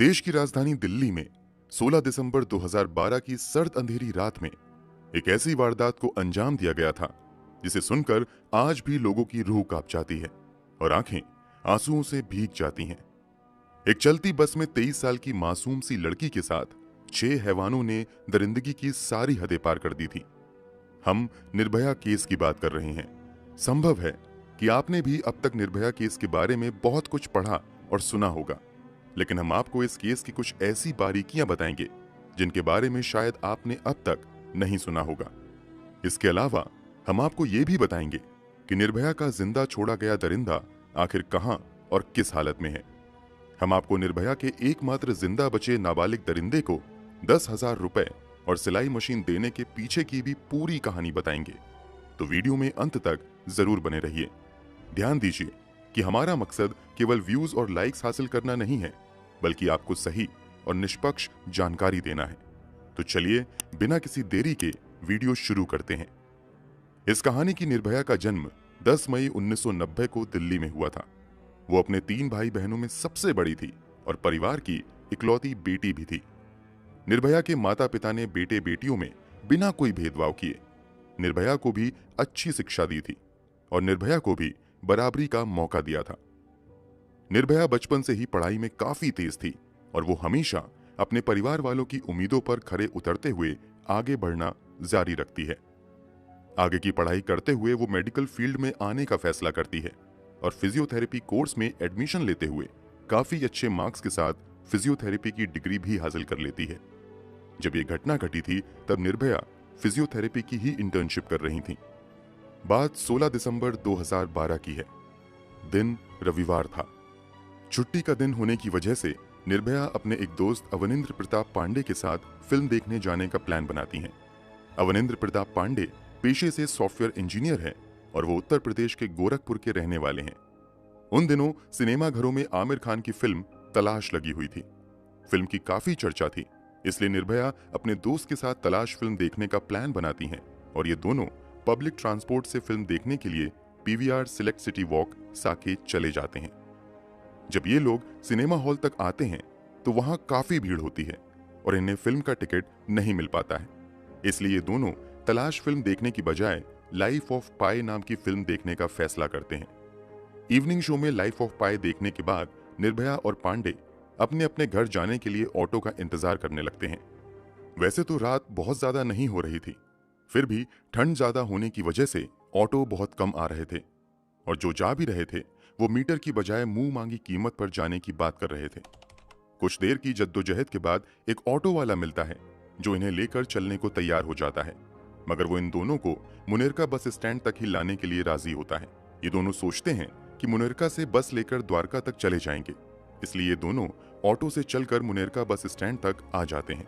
देश की राजधानी दिल्ली में 16 दिसंबर 2012 की सर्द अंधेरी रात में एक ऐसी वारदात को अंजाम दिया गया था जिसे सुनकर आज भी लोगों की रूह कांप जाती है और आंखें आंसुओं से भीग जाती हैं। एक चलती बस में 23 साल की मासूम सी लड़की के साथ 6 हैवानों ने दरिंदगी की सारी हदें पार कर दी थी। हम निर्भया केस की बात कर रहे हैं। संभव है कि आपने भी अब तक निर्भया केस के बारे में बहुत कुछ पढ़ा और सुना होगा, लेकिन हम आपको इस केस की कुछ ऐसी बारीकियां बताएंगे जिनके बारे में शायद आपने अब तक नहीं सुना होगा। इसके अलावा हम आपको ये भी बताएंगे कि निर्भया का जिंदा छोड़ा गया दरिंदा आखिर कहां और किस हालत में है। हम आपको निर्भया के एकमात्र जिंदा बचे नाबालिग दरिंदे को 10,000 रुपए और सिलाई मशीन देने के पीछे की भी पूरी कहानी बताएंगे। तो वीडियो में अंत तक जरूर बने रहिए। ध्यान दीजिए कि हमारा मकसद केवल व्यूज और लाइक्स हासिल करना नहीं है, बल्कि आपको सही और निष्पक्ष जानकारी देना है। तो चलिए बिना किसी देरी के वीडियो शुरू करते हैं। इस कहानी की निर्भया का जन्म 10 मई 1990 को दिल्ली में हुआ था। वो अपने 3 भाई बहनों में सबसे बड़ी थी और परिवार की इकलौती बेटी भी थी। निर्भया के माता पिता ने बेटे बेटियों में बिना कोई भेदभाव किए निर्भया को भी अच्छी शिक्षा दी थी और निर्भया को भी बराबरी का मौका दिया था। निर्भया बचपन से ही पढ़ाई में काफी तेज थी और वो हमेशा अपने परिवार वालों की उम्मीदों पर खरे उतरते हुए आगे बढ़ना जारी रखती है। आगे की पढ़ाई करते हुए वो मेडिकल फील्ड में आने का फैसला करती है और फिजियोथेरेपी कोर्स में एडमिशन लेते हुए काफी अच्छे मार्क्स के साथ फिजियोथेरेपी की डिग्री भी हासिल कर लेती है। जब ये घटना घटी थी तब निर्भया फिजियोथेरेपी की ही इंटर्नशिप कर रही थी। बात 16 दिसंबर 2012 की है। दिन रविवार था। छुट्टी का दिन होने की वजह से निर्भया अपने एक दोस्त अवनिंद्र प्रताप पांडे के साथ फिल्म देखने जाने का प्लान बनाती हैं। अवनिंद्र प्रताप पांडे पेशे से सॉफ्टवेयर इंजीनियर हैं और वो उत्तर प्रदेश के गोरखपुर के रहने वाले हैं। उन दिनों सिनेमा घरों में आमिर खान की फिल्म तलाश लगी हुई थी। फिल्म की काफी चर्चा थी, इसलिए निर्भया अपने दोस्त के साथ तलाश फिल्म देखने का प्लान बनाती हैं और ये दोनों पब्लिक ट्रांसपोर्ट से फिल्म देखने के लिए PVR select city walk Saket चले जाते हैं। जब ये लोग सिनेमा हॉल तक आते हैं तो वहां काफी भीड़ होती है और इन्हें फिल्म का टिकट नहीं मिल पाता है। इसलिए ये दोनों तलाश फिल्म देखने की बजाय लाइफ ऑफ पाई नाम की फिल्म देखने का फैसला करते हैं। इवनिंग शो में लाइफ ऑफ पाई देखने के बाद निर्भया और पांडे अपने अपने घर जाने के लिए ऑटो का इंतजार करने लगते हैं। वैसे तो रात बहुत ज्यादा नहीं हो रही थी, फिर भी ठंड ज्यादा होने की वजह से ऑटो बहुत कम आ रहे थे और जो जा भी रहे थे वो मीटर की बजाय मुंह मांगी कीमत पर जाने की बात कर रहे थे। कुछ देर की जद्दोजहद के बाद एक ऑटो वाला मिलता है जो इन्हें लेकर चलने को तैयार हो जाता है, मगर वो इन दोनों को मुनिरका बस स्टैंड तक ही लाने के लिए राजी होता है। ये दोनों सोचते हैं कि मुनिरका से बस लेकर द्वारका तक चले जाएंगे, इसलिए ये दोनों ऑटो से चलकर मुनिरका बस स्टैंड तक आ जाते हैं।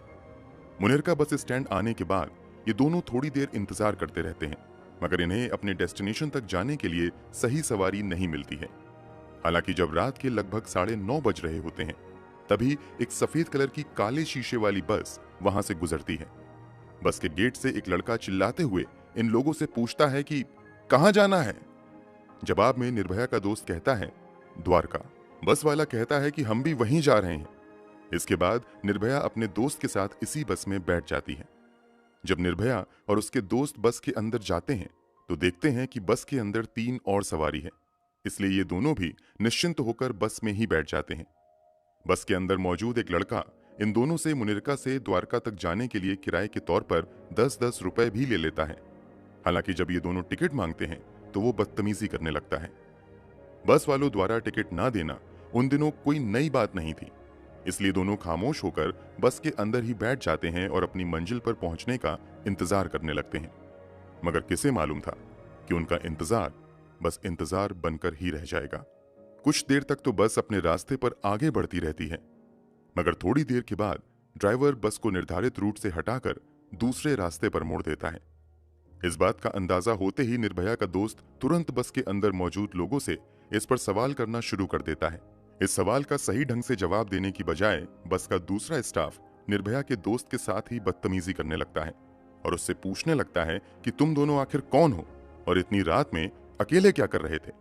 मुनिरका बस स्टैंड आने के बाद ये दोनों थोड़ी देर इंतजार करते रहते हैं, मगर इन्हें अपने डेस्टिनेशन तक जाने के लिए सही सवारी नहीं मिलती है। हालांकि जब रात के लगभग 9:30 बज रहे होते हैं तभी एक सफेद कलर की काले शीशे वाली बस वहां से गुजरती है। बस के गेट से एक लड़का चिल्लाते हुए इन लोगों से पूछता है कि कहां जाना है। जवाब में निर्भया का दोस्त कहता है द्वारका। बस वाला कहता है कि हम भी वहीं जा रहे हैं। इसके बाद निर्भया अपने दोस्त के साथ इसी बस में बैठ जाती है। जब निर्भया और उसके दोस्त बस के अंदर जाते हैं तो देखते हैं कि बस के अंदर 3 और सवारी है, इसलिए ये दोनों भी निश्चिंत होकर बस में ही बैठ जाते हैं। बस के अंदर मौजूद एक लड़का इन दोनों से मुनिरका से द्वारका तक जाने के लिए किराए के तौर पर 10-10 रुपए भी ले लेता है। हालांकि जब ये दोनों टिकट मांगते हैं तो वो बदतमीजी करने लगता है। बस वालों द्वारा टिकट ना देना उन दिनों कोई नई बात नहीं थी, इसलिए दोनों खामोश होकर बस के अंदर ही बैठ जाते हैं और अपनी मंजिल पर पहुंचने का इंतजार करने लगते हैं। मगर किसे मालूम था कि उनका इंतजार बस इंतजार बनकर ही रह जाएगा। कुछ देर तक तो बस अपने रास्ते पर आगे बढ़ती रहती है, मगर थोड़ी देर के बाद ड्राइवर बस को निर्धारित रूट से हटाकर दूसरे रास्ते पर मोड़ देता है। इस बात का अंदाजा होते ही निर्भया का दोस्त तुरंत बस के अंदर मौजूद लोगों से इस पर सवाल करना शुरू कर देता है। इस सवाल का सही ढंग से जवाब देने की बजाय बस का दूसरा स्टाफ निर्भया के दोस्त के साथ ही बदतमीजी करने लगता है और उससे पूछने लगता है कि तुम दोनों आखिर कौन हो और इतनी रात में अकेले क्या कर रहे थे।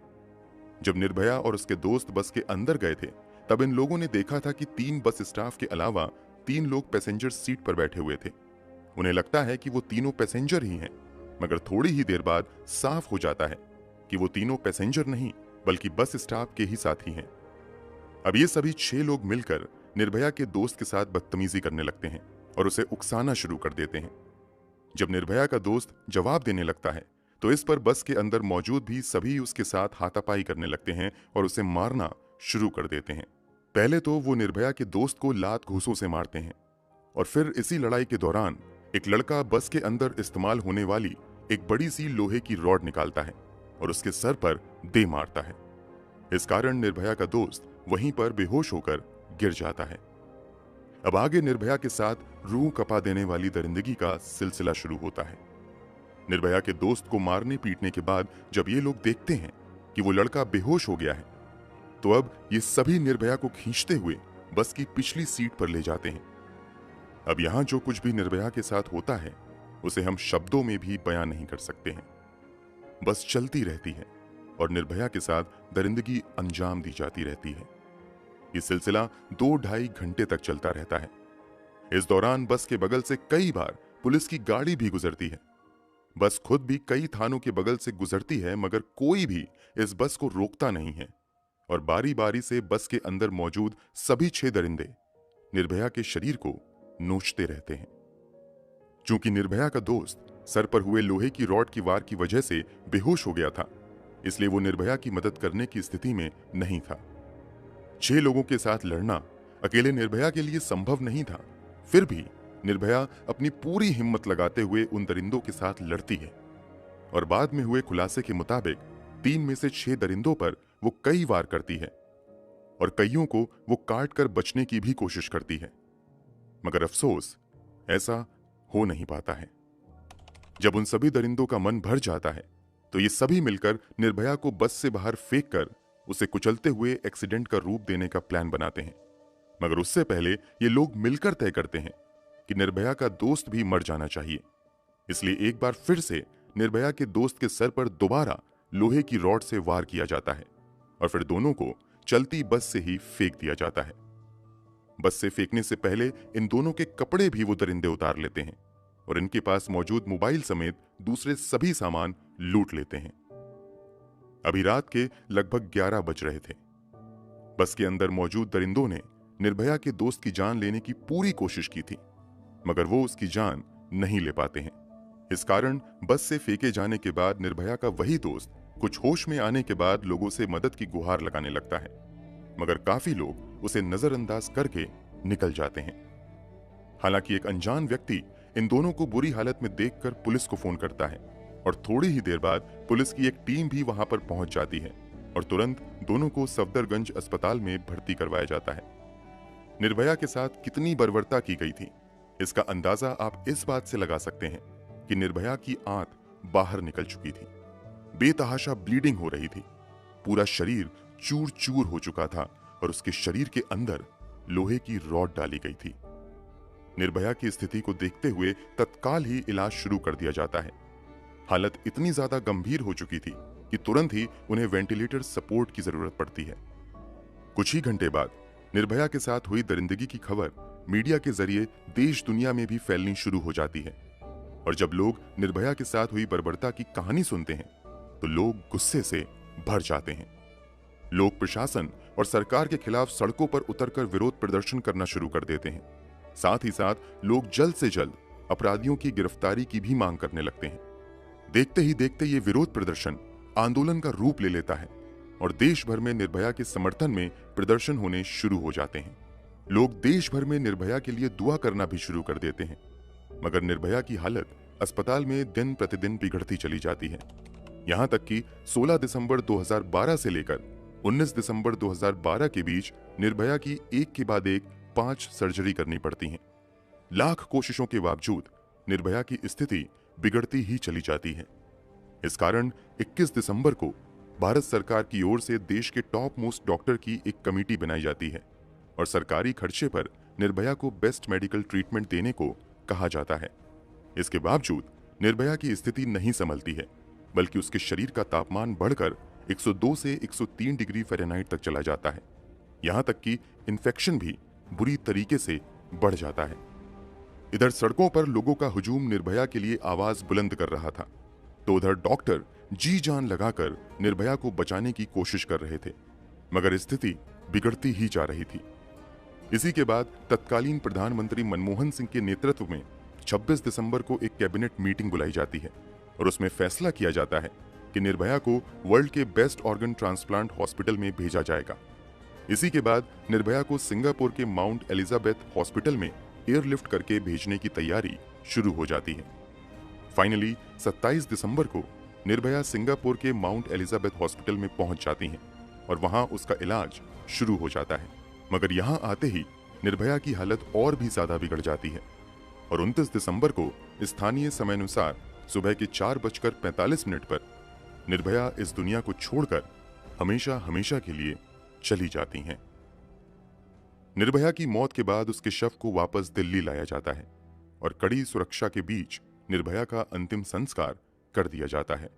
जब निर्भया और उसके दोस्त बस के अंदर गए थे तब इन लोगों ने देखा था कि 3 बस स्टाफ के अलावा 3 लोग पैसेंजर सीट पर बैठे हुए थे। उन्हें लगता है कि वो तीनों पैसेंजर ही हैं, मगर थोड़ी ही देर बाद साफ हो जाता है कि वो तीनों पैसेंजर नहीं बल्कि बस स्टाफ के ही साथी हैं। अब ये सभी 6 लोग मिलकर निर्भया के दोस्त के साथ बदतमीजी करने लगते हैं और उसे उकसाना शुरू कर देते हैं। जब निर्भया का दोस्त जवाब देने लगता है तो इस पर बस के अंदर मौजूद भी सभी उसके साथ हाथापाई करने लगते हैं और उसे मारना शुरू कर देते हैं। पहले तो वो निर्भया के दोस्त को लात घूंसों से मारते हैं और फिर इसी लड़ाई के दौरान एक लड़का बस के अंदर इस्तेमाल होने वाली एक बड़ी सी लोहे की रॉड निकालता है और उसके सर पर दे मारता है। इस कारण निर्भया का दोस्त वहीं पर बेहोश होकर गिर जाता है। अब आगे निर्भया के साथ रूह कपा देने वाली दरिंदगी का सिलसिला शुरू होता है। निर्भया के दोस्त को मारने पीटने के बाद जब ये लोग देखते हैं कि वो लड़का बेहोश हो गया है तो अब ये सभी निर्भया को खींचते हुए बस की पिछली सीट पर ले जाते हैं। अब यहां जो कुछ भी निर्भया के साथ होता है उसे हम शब्दों में भी बयां नहीं कर सकते हैं। बस चलती रहती है और निर्भया के साथ दरिंदगी अंजाम दी जाती रहती है। ये सिलसिला 2-2.5 घंटे तक चलता रहता है। इस दौरान बस के बगल से कई बार पुलिस की गाड़ी भी गुजरती है। बस खुद भी कई थानों के बगल से गुजरती है मगर कोई भी इस बस को रोकता नहीं है और बारी बारी से बस के अंदर मौजूद सभी 6 दरिंदे निर्भया के शरीर को नोचते रहते हैं। चूंकि निर्भया का दोस्त सर पर हुए लोहे की रॉड की वार की वजह से बेहोश हो गया था, इसलिए वो निर्भया की मदद करने की स्थिति में नहीं था। 6 लोगों के साथ लड़ना अकेले निर्भया के लिए संभव नहीं था। फिर भी निर्भया अपनी पूरी हिम्मत लगाते हुए उन दरिंदों के साथ लड़ती है और बाद में हुए खुलासे के मुताबिक 3 में से 6 दरिंदों पर वो कई वार करती है और कईयों को वो काट कर बचने की भी कोशिश करती है, मगर अफसोस ऐसा हो नहीं पाता है। जब उन सभी दरिंदों का मन भर जाता है तो ये सभी मिलकर निर्भया को बस से बाहर फेंक कर उसे कुचलते हुए एक्सीडेंट का रूप देने का प्लान बनाते हैं। मगर उससे पहले ये लोग मिलकर तय करते हैं कि निर्भया का दोस्त भी मर जाना चाहिए, इसलिए एक बार फिर से निर्भया के दोस्त के सर पर दोबारा लोहे की रॉड से वार किया जाता है और फिर दोनों को चलती बस से ही फेंक दिया जाता है। बस से फेंकने से पहले इन दोनों के कपड़े भी वो दरिंदे उतार लेते हैं और इनके पास मौजूद मोबाइल समेत दूसरे सभी सामान लूट लेते हैं। अभी रात के लगभग 11 बज रहे थे। बस के अंदर मौजूद दरिंदों ने निर्भया के दोस्त की जान लेने की पूरी कोशिश की थी, मगर वो उसकी जान नहीं ले पाते हैं। इस कारण बस से फेंके जाने के बाद निर्भया का वही दोस्त कुछ होश में आने के बाद लोगों से मदद की गुहार लगाने लगता है, मगर काफी लोग उसे नजरअंदाज करके निकल जाते हैं। हालांकि एक अनजान व्यक्ति इन दोनों को बुरी हालत में देखकर पुलिस को फोन करता है और थोड़ी ही देर बाद पुलिस की एक टीम भी वहां पर पहुंच जाती है और तुरंत दोनों को सफदरगंज अस्पताल में भर्ती करवाया जाता है। निर्भया के साथ कितनी बर्बरता की गई थी इसका अंदाजा आप इस बात से लगा सकते हैं कि निर्भया की आंत बाहर निकल चुकी थी, बेतहाशा ब्लीडिंग हो रही थी, पूरा शरीर चूर चूर हो चुका था और उसके शरीर के अंदर लोहे की रॉड डाली गई थी। निर्भया की स्थिति को देखते हुए तत्काल ही इलाज शुरू कर दिया जाता है। हालत इतनी ज्यादा गंभीर हो चुकी थी कि तुरंत ही उन्हें वेंटिलेटर सपोर्ट की जरूरत पड़ती है। कुछ ही घंटे बाद निर्भया के साथ हुई दरिंदगी की खबर मीडिया के जरिए देश दुनिया में भी फैलनी शुरू हो जाती है और जब लोग निर्भया के साथ हुई बर्बरता की कहानी सुनते हैं तो लोग गुस्से से भर जाते हैं। लोग प्रशासन और सरकार के खिलाफ सड़कों पर उतरकर विरोध प्रदर्शन करना शुरू कर देते हैं। साथ ही साथ लोग जल्द से जल्द अपराधियों की गिरफ्तारी की भी मांग करने लगते हैं। देखते ही देखते ये विरोध प्रदर्शन आंदोलन का रूप ले लेता है और देश भर में निर्भया के समर्थन में प्रदर्शन होने शुरू हो जाते हैं। लोग देश भर में निर्भया के लिए दुआ करना भी शुरू कर देते हैं, मगर निर्भया की हालत अस्पताल में दिन प्रतिदिन बिगड़ती चली जाती है। यहां तक कि 16 दिसंबर 2012 से लेकर 19 दिसंबर 2012 के बीच निर्भया की एक के बाद एक 5 सर्जरी करनी पड़ती हैं। लाख कोशिशों के बावजूद निर्भया की स्थिति बिगड़ती ही चली जाती है। इस कारण 21 दिसंबर को भारत सरकार की ओर से देश के टॉप मोस्ट डॉक्टर की एक कमेटी बनाई जाती है और सरकारी खर्चे पर निर्भया को बेस्ट मेडिकल ट्रीटमेंट देने को कहा जाता है। इसके बावजूद निर्भया की स्थिति नहीं संभलती है, बल्कि उसके शरीर का तापमान बढ़कर 102 से 103 डिग्री फ़ारेनहाइट तक चला जाता है। यहाँ तक कि इन्फेक्शन भी बुरी तरीके से बढ़ जाता है। इधर सड़कों पर लोगों का हुजूम निर्भया के लिए आवाज बुलंद कर रहा था, तो उधर डॉक्टर जी जान लगाकर निर्भया को बचाने की कोशिश कर रहे थे, मगर स्थिति बिगड़ती ही जा रही थी। इसी के बाद तत्कालीन प्रधानमंत्री मनमोहन सिंह के नेतृत्व में 26 दिसंबर को एक कैबिनेट मीटिंग बुलाई जाती है और उसमें फैसला किया जाता है कि निर्भया को वर्ल्ड के बेस्ट ऑर्गन ट्रांसप्लांट हॉस्पिटल में भेजा जाएगा। इसी के बाद निर्भया को सिंगापुर के माउंट एलिजाबेथ हॉस्पिटल में एयरलिफ्ट करके भेजने की तैयारी शुरू हो जाती है। फाइनली 27 दिसंबर को निर्भया सिंगापुर के माउंट एलिजाबेथ हॉस्पिटल में पहुंच जाती हैं और वहां उसका इलाज शुरू हो जाता है। मगर यहां आते ही निर्भया की हालत और भी ज्यादा बिगड़ जाती है और 29 दिसंबर को स्थानीय समयानुसार सुबह के 4:45 पर निर्भया इस दुनिया को छोड़कर हमेशा हमेशा के लिए चली जाती हैं। निर्भया की मौत के बाद उसके शव को वापस दिल्ली लाया जाता है और कड़ी सुरक्षा के बीच निर्भया का अंतिम संस्कार कर दिया जाता है।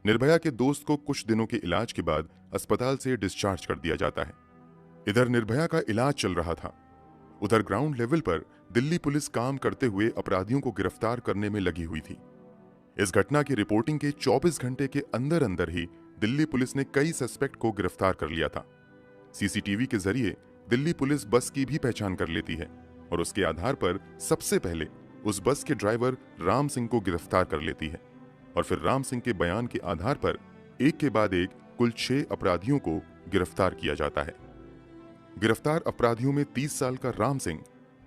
निर्भया के दोस्त को कुछ दिनों के इलाज के बाद अस्पताल से डिस्चार्ज कर दिया जाता है। इधर निर्भया का इलाज चल रहा था, उधर ग्राउंड लेवल पर दिल्ली पुलिस काम करते हुए अपराधियों को गिरफ्तार करने में लगी हुई थी। इस घटना की रिपोर्टिंग के 24 घंटे के अंदर अंदर ही दिल्ली पुलिस ने कई सस्पेक्ट को गिरफ्तार कर लिया था। सीसीटीवी के जरिए दिल्ली पुलिस बस की भी पहचान कर लेती है और उसके आधार पर सबसे पहले उस बस के ड्राइवर राम सिंह को गिरफ्तार कर लेती है और फिर राम सिंह के बयान के आधार पर एक के बाद एक कुल 6 अपराधियों को गिरफ्तार किया जाता है। गिरफ्तार अपराधियों में 30 साल का राम सिंह,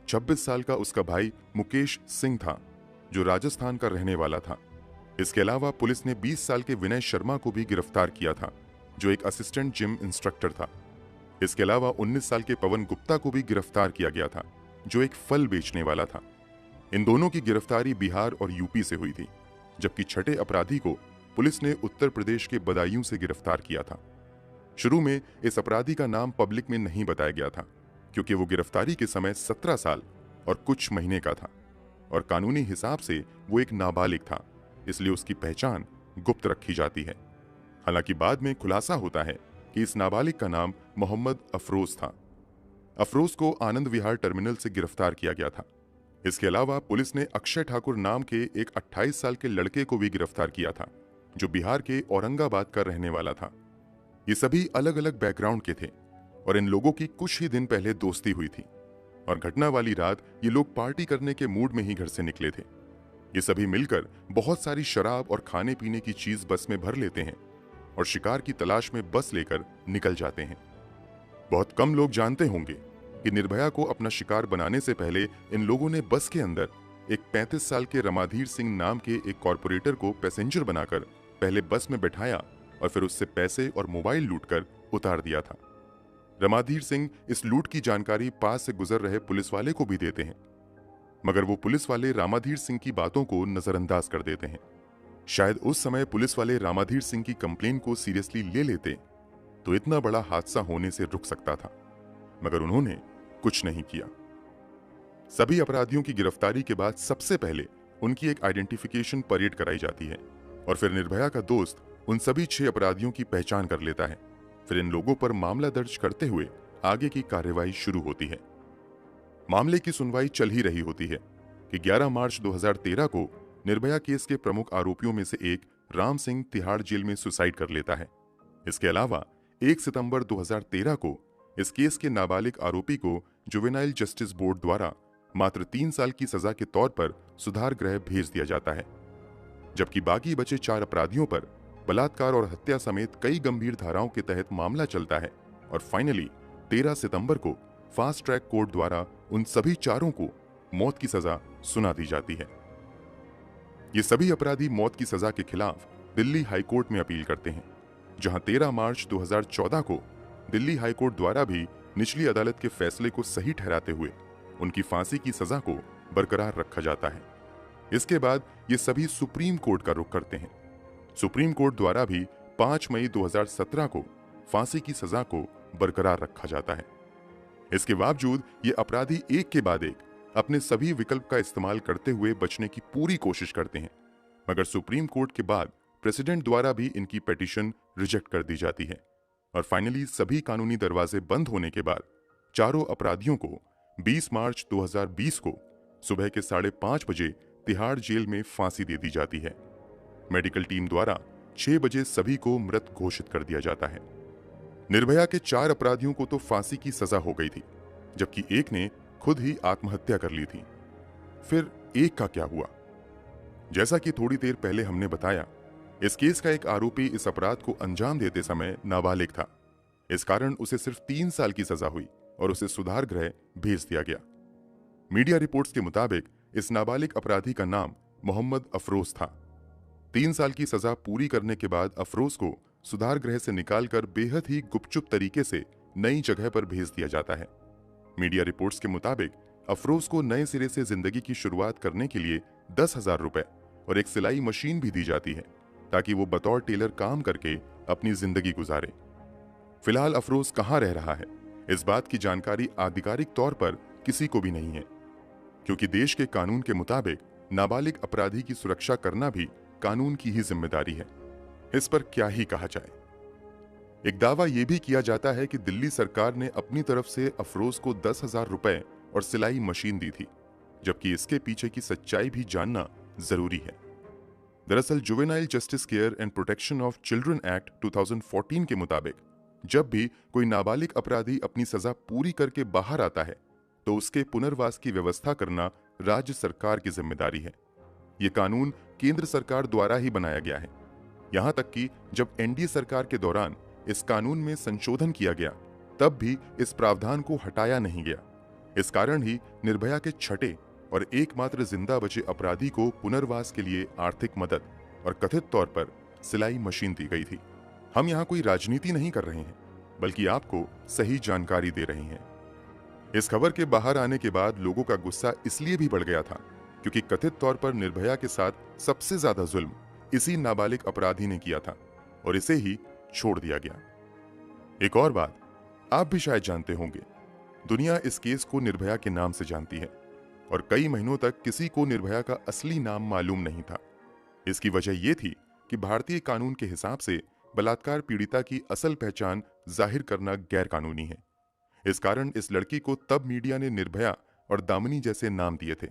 26 साल का उसका भाई मुकेश सिंह था जो राजस्थान का रहने वाला था। इसके अलावा पुलिस ने 20 साल के विनय शर्मा को भी गिरफ्तार किया था जो एक असिस्टेंट जिम इंस्ट्रक्टर था। इसके अलावा 19 साल के पवन गुप्ता को भी गिरफ्तार किया गया था जो एक फल बेचने वाला था। इन दोनों की गिरफ्तारी बिहार और यूपी से हुई थी, जबकि छठे अपराधी को पुलिस ने उत्तर प्रदेश के बदायूं से गिरफ्तार किया था। शुरू में इस अपराधी का नाम पब्लिक में नहीं बताया गया था क्योंकि वो गिरफ्तारी के समय 17 साल और कुछ महीने का था और कानूनी हिसाब से वो एक नाबालिग था, इसलिए उसकी पहचान गुप्त रखी जाती है। हालांकि बाद में खुलासा होता है कि इस नाबालिग का नाम मोहम्मद अफरोज था। अफरोज को आनंद विहार टर्मिनल से गिरफ्तार किया गया था। इसके अलावा पुलिस ने अक्षय ठाकुर नाम के एक 28 साल के लड़के को भी गिरफ्तार किया था जो बिहार के औरंगाबाद का रहने वाला था। ये सभी अलग अलग बैकग्राउंड के थे और इन लोगों की कुछ ही दिन पहले दोस्ती हुई थी और घटना वाली रात ये लोग पार्टी करने के मूड में ही घर से निकले थे। ये सभी मिलकर बहुत सारी शराब और खाने पीने की चीज बस में भर लेते हैं और शिकार की तलाश में बस लेकर निकल जाते हैं। बहुत कम लोग जानते होंगे कि निर्भया को अपना शिकार बनाने से पहले इन लोगों ने बस के अंदर एक 35 साल के रमाधीर सिंह नाम के एक कॉरपोरेटर को पैसेंजर बनाकर पहले बस में बैठाया और फिर उससे पैसे और मोबाइल लूटकर उतार दिया था। रमाधीर सिंह इस लूट की जानकारी पास से गुजर रहे पुलिस वाले को भी देते हैं, मगर वो पुलिस वाले रामाधीर सिंह की बातों को नजरअंदाज कर देते हैं। शायद उस समय पुलिस वाले रामाधीर सिंह की कंप्लेन को सीरियसली ले लेते तो इतना बड़ा हादसा होने से रुक सकता था, मगर उन्होंने कुछ नहीं किया। सभी अपराधियों की गिरफ्तारी के बाद सबसे पहले उनकी एक आइडेंटिफिकेशन परेड कराई जाती है और फिर निर्भया का दोस्त उन सभी 6 अपराधियों की पहचान कर लेता है। फिर इन लोगों पर मामला दर्ज करते हुए आगे की कार्रवाई शुरू होती है। मामले की सुनवाई चल ही रही होती है कि 11 मार्च 2013 को निर्भया केस के प्रमुख आरोपियों में से एक राम सिंह तिहाड़ जेल में सुसाइड कर लेता है। इसके अलावा 1 सितंबर 2013 को इस केस के नाबालिग आरोपी को जुवेनाइल जस्टिस बोर्ड द्वारा मात्र 3 साल की सजा के तौर पर सुधार गृह भेज दिया जाता है, जबकि बाकी बचे 4 अपराधियों पर बलात्कार और हत्या समेत कई गंभीर धाराओं के तहत मामला चलता है और फाइनली 13 सितंबर को फास्ट ट्रैक कोर्ट द्वारा उन सभी 4 को मौत की सजा सुना दी जाती है। ये सभी अपराधी मौत की सजा के खिलाफ दिल्ली हाईकोर्ट में अपील करते हैं, जहां 13 मार्च 2014 को दिल्ली हाईकोर्ट द्वारा भी निचली अदालत के फैसले को सही ठहराते हुए उनकी फांसी की सजा को बरकरार रखा जाता है। इसके बाद ये सभी सुप्रीम कोर्ट का रुख करते हैं। सुप्रीम कोर्ट द्वारा भी 5 मई 2017 को फांसी की सजा को बरकरार रखा जाता है। इसके बावजूद ये अपराधी एक के बाद एक अपने सभी विकल्प का इस्तेमाल करते हुए बचने की पूरी कोशिश करते हैं, मगर सुप्रीम कोर्ट के बाद प्रेसिडेंट द्वारा भी इनकी पिटीशन रिजेक्ट कर दी जाती है। और फाइनली सभी कानूनी दरवाजे बंद होने के बाद चारों अपराधियों को 20 मार्च 2020 को सुबह के 5:30 बजे तिहाड़ जेल में फांसी दे दी जाती है। मेडिकल टीम द्वारा 6 बजे सभी को मृत घोषित कर दिया जाता है। निर्भया के 4 अपराधियों को तो फांसी की सजा हो गई थी, जबकि एक ने खुद ही आत्महत्या कर ली थी। फिर एक का क्या हुआ? जैसा कि थोड़ी देर पहले हमने बताया, इस केस का एक आरोपी इस अपराध को अंजाम देते समय नाबालिग था। इस कारण उसे सिर्फ 3 साल की सजा हुई और उसे सुधार गृह भेज दिया गया। मीडिया रिपोर्ट्स के मुताबिक इस नाबालिग अपराधी का नाम मोहम्मद अफरोज था। 3 साल की सजा पूरी करने के बाद अफरोज को सुधार गृह से निकालकर बेहद ही गुपचुप तरीके से नई जगह पर भेज दिया जाता है। मीडिया रिपोर्ट्स के मुताबिक अफरोज को नए सिरे से जिंदगी की शुरुआत करने के लिए 10,000 रुपए और एक सिलाई मशीन भी दी जाती है, ताकि वो बतौर टेलर काम करके अपनी जिंदगी गुजारे। फिलहाल अफरोज कहाँ रह रहा है, इस बात की जानकारी आधिकारिक तौर पर किसी को भी नहीं है, क्योंकि देश के कानून के मुताबिक नाबालिग अपराधी की सुरक्षा करना भी कानून की ही जिम्मेदारी है। इस पर क्या ही कहा जाए। एक दावा यह भी किया जाता है कि दिल्ली सरकार ने अपनी तरफ से अफरोज को 10,000 रुपए और सिलाई मशीन दी थी, जबकि इसके पीछे की सच्चाई भी जानना जरूरी है। दरअसल juvenile justice care and protection of children act 2014 के मुताबिक जब भी कोई नाबालिग अपराधी अपनी सजा पूरी करके बाहर आता है, तो उसके पुनर्वास की व्यवस्था करना राज्य सरकार की जिम्मेदारी है। ये कानून केंद्र सरकार द्वारा ही बनाया गया है। यहां तक कि जब एनडीए सरकार के दौरान इस कानून में संशोधन किया गया, तब भी इस प्रावधान को हटाया नहीं गया। इस कारण ही निर्भया के छठे और एकमात्र जिंदा बचे अपराधी को पुनर्वास के लिए आर्थिक मदद और कथित तौर पर सिलाई मशीन दी गई थी। हम यहाँ कोई राजनीति नहीं कर रहे हैं, बल्कि आपको सही जानकारी दे रहे हैं। इस खबर के बाहर आने के बाद लोगों का गुस्सा इसलिए भी बढ़ गया था, क्योंकि कथित तौर पर निर्भया के साथ सबसे ज्यादा जुल्म इसी नाबालिग अपराधी ने किया था और इसे ही छोड़ दिया गया। एक और बात आप भी शायद जानते होंगे, दुनिया इस केस को निर्भया के नाम से जानती है और कई महीनों तक किसी को निर्भया का असली नाम मालूम नहीं था। इसकी वजह यह थी कि भारतीय कानून के हिसाब से बलात्कार पीड़िता की असल पहचान जाहिर करना गैर कानूनी है। इस कारण इस लड़की को तब मीडिया ने निर्भया और दामिनी जैसे नाम दिए थे।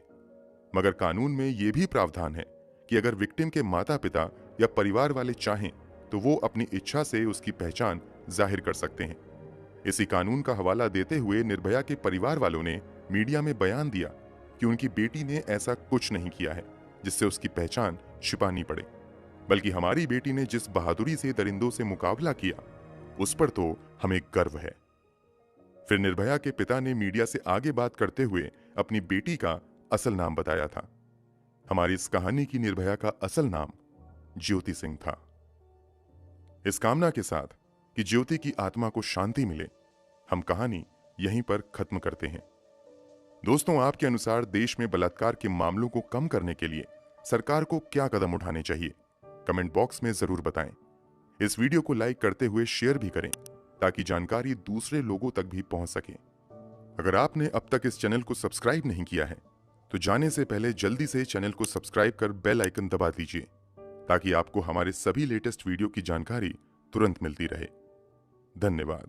मगर कानून में यह भी प्रावधान है कि अगर विक्टिम के माता पिता या परिवार वाले चाहें तो वो अपनी इच्छा से उसकी पहचान जाहिर कर सकते हैं। इसी कानून का हवाला देते हुए निर्भया के परिवार वालों ने मीडिया में बयान दिया कि उनकी बेटी ने ऐसा कुछ नहीं किया है जिससे उसकी पहचान छिपानी पड़े, बल्कि हमारी बेटी ने जिस बहादुरी से दरिंदों से मुकाबला किया, उस पर तो हमें गर्व है। फिर निर्भया के पिता ने मीडिया से आगे बात करते हुए अपनी बेटी का असल नाम बताया था। हमारी इस कहानी की निर्भया का असल नाम ज्योति सिंह था। इस कामना के साथ कि ज्योति की आत्मा को शांति मिले, हम कहानी यहीं पर खत्म करते हैं। दोस्तों, आपके अनुसार देश में बलात्कार के मामलों को कम करने के लिए सरकार को क्या कदम उठाने चाहिए? कमेंट बॉक्स में जरूर बताएं। इस वीडियो को लाइक करते हुए शेयर भी करें ताकि जानकारी दूसरे लोगों तक भी पहुंच सके। अगर आपने अब तक इस चैनल को सब्सक्राइब नहीं किया है तो जाने से पहले जल्दी से चैनल को सब्सक्राइब कर बेल आइकन दबा दीजिए, ताकि आपको हमारे सभी लेटेस्ट वीडियो की जानकारी तुरंत मिलती रहे। धन्यवाद।